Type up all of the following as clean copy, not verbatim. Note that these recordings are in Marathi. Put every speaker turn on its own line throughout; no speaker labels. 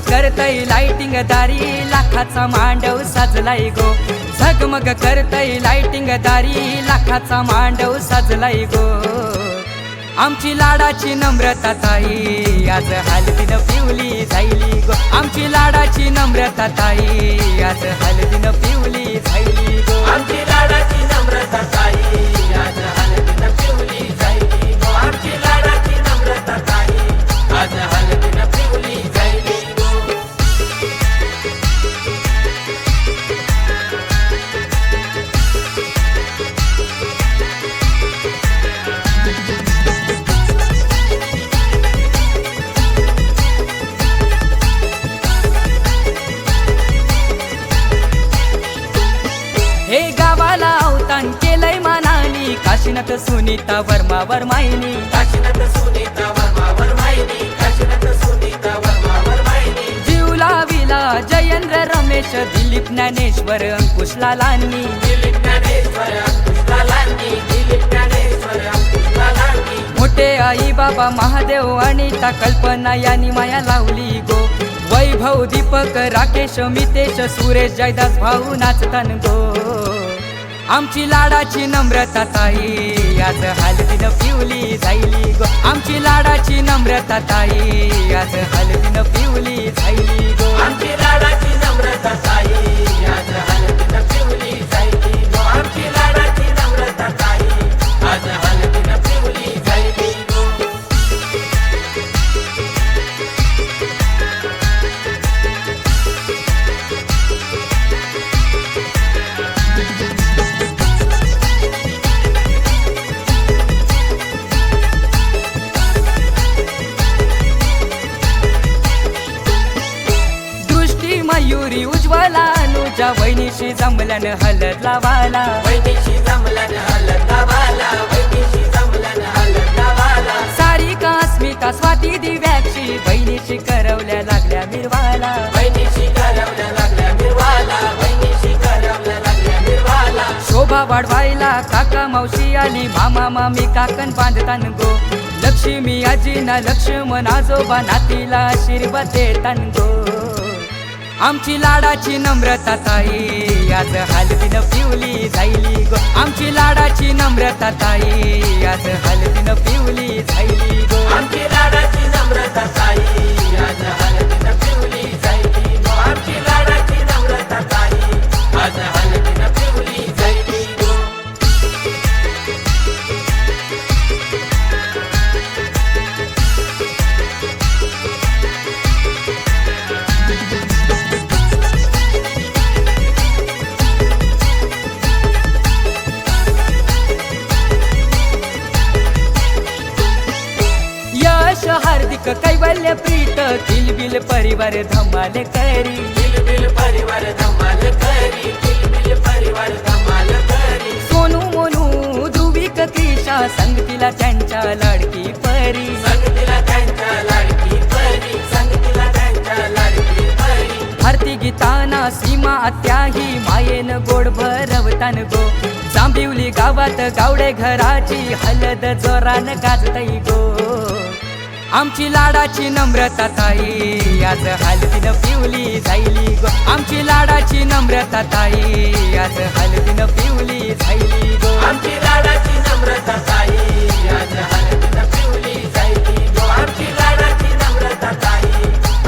करतय लाइटिंग दारी, लाखाचा मांडव साजलाय गो. झगमग करतय लाइटिंग दारी, लाखाचा मांडव साजलाय गो. आमची लाडाची नम्रता ताई आज हलदीनं पिवली जाईली गो. आमची लाडाची नम्रता ताई आज हलदीनं पिवली जाईली गो.
आमची लाडाची नम्रता ताई आज हलदीनं पिवली जाईली गो. आमची लाडाची नम्रता ताई आज हलदीनं पिवली जाईली गो.
हे गावाला अवतान केलंय मानानी, काशीनाथ सुनीता वर्मा वरमाईनी.
काशीनाथ सुनीता वर्मा वरमाईनी, काशीनाथ सुनीता वर्मा वरमाईनी.
जीव लाविला जयेंद्र रमेश, दिलीप ज्ञानेश्वर अंकुश लालांनी.
दिलीप ज्ञानेश्वर अंकुश लालांनी, दिलीप ज्ञानेश्वर अंकुश लालांनी.
मोठे आई बाबा महादेव अनिता कल्पना यांनी माया लावली गो. वैभव दीपक राकेश मितेश सुरेश जयदास भाऊ नाचतान गो. आमची लाडाची नम्रता ताई आज हलदीनं पिवली जाईली गो. आमची लाडाची नम्रता ताई आज हलदीनं पिवली जाईली गो.
आमची लाडाची नम्रता ताई आज हलदीनं पिवली जाईली गो. आमची लाडाची नम्रता ताई आज हलदीनं पिवली जाईली गो.
मयुरी उज्ज्वला अनुजा वहिनीशी जमल्यान हलद लावाला.
वहिनीशी जमल्यान हलद लावाला, वहिनीशी जमल्यान हलद लावाला.
सारिका अस्मिता स्वाती दिव्याक्षी बहिणीशी करवल्या लागल्या मिरवाला.
वहिनीशी करवल्या लागल्या मिरवाला, वहिनीशी करवल्या लागल्या मिरवाला.
शोभा वाढवायला काका मावशी आली, मामा मामी काकण बांधतान गो. लक्ष्मी आजीना लक्ष्मण आजोबा नातीला आशीर्वाद देतान गो. आमची लाडाची नम्रता ताई आज हलदीनं पिवली जाईली गो. आमची लाडाची नम्रता ताई आज हलदीनं पिवली जाईली गो.
आमची लाडाची नम्रता ताई आज हलदीनं पिवली जाईली गो. आमची लाडाची नम्रता ताई आज हलदीनं पिवली जाईली गो.
हार्दिक कैवल्य प्रीत किलबिल परिवार धमाल करी.
किलबिल परिवार धमाल करी, किलबिल परिवार धमाल करी.
सोनू मोनू ध्रुविक क्रिशा संगतीला त्यांच्या लाडकी परी.
संगतीला त्यांच्या लाडकी परी, संगतीला त्यांच्या लाडकी परी.
भारती गीताना सीमा आत्याही मायेन गोड भरवतान गो. जांभिवली गावात गावडे घराची हलद जोरान गाजतई गो. आमची लाडाची नम्रता ताई आज हलदीनं पिवली जाईली गो. आमची लाडाची नम्रता ताई आज हलदीनं पिवली जाईली गो.
आमची लाडाची नम्रता ताई आज हलदीनं पिवली जाईली गो. आमची लाडाची नम्रता ताई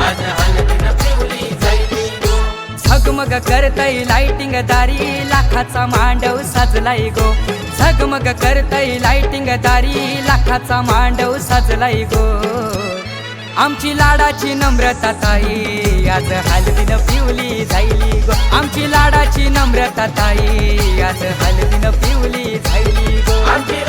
आज हलदीनं पिवली जाईली गो.
झगमग करतय लाइटिंग दारी, लाखाचा मांडव साजलाय गो. झगमग करतय लाइटिंग दारी, लाखाचा मांडव साजलाय गो. आमची लाडाची नम्रता ताई आज हलदीनं पिवली जाईली गो. आमची लाडाची नम्रता ताई आज हलदीनं पिवली जाईली गो.
आमची